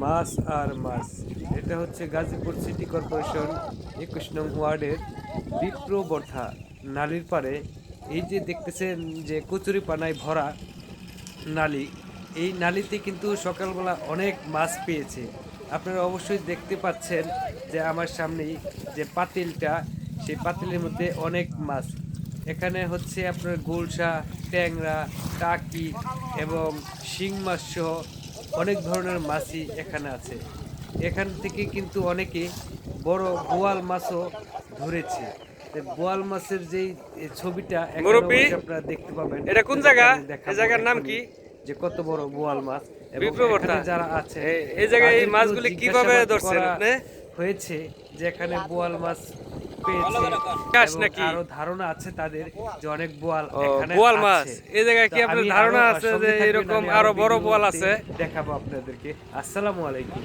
মাছ আর মাছ। এটা হচ্ছে Gazipur city corporation ২১ নং ওয়ার্ডের বিপ্রবর্ধা নালীর পাড়ে। এই যে দেখতেছেন যে কচুরিপানায় ভরা নালী, এই নালীতে কিন্তু সকালবেলা অনেক মাছ পেয়েছে। আপনারা অবশ্যই দেখতে পাচ্ছেন যে আমার সামনেই যে পাতিলটা, সেই পাতিলের মধ্যে অনেক মাছ। এখানে হচ্ছে আপনার গুলশা, ট্যাংরা, টাকি এবং শিং মাছ সহ অনেক ধরনের মাছই এখানে আছে। এখান থেকে কিন্তু অনেকে বড় বোয়াল মাছও ধরেছে। বোয়াল মাছের যেই ছবিটা এখানে মুরব্বি, অবশ্যই আপনারা দেখতে পাবেন। এটা কোন আপনাদেরকে জায়গা? আমি এই দেখাবো জায়গার নাম এখনই কি? যে কত বড় বোয়াল মাছ, এবং এখানে বিপ্রবর্তা। যারা আছেন এই জায়গায় এই তাদেরকেও মাছগুলি কিভাবে জিজ্ঞাসাবাদ ধরছেন করা আপনি? হয়েছে যে এখানে বোয়াল মাছ পেয়েছে, কাশ এবং নাকি? আরো ধারণা আছে তাদের যে অনেক বোয়াল ও, এখানে বোয়াল মাছ। আছে। এই জায়গায় তো কি আপনার আমি আরো ধারণা আছে যে সঙ্গে থাকবেন, এরকম আমি আরো বড় বোয়াল ভিডিওতে আছে? দেখাবো আপনাদেরকে। আসসালামু আলাইকুম।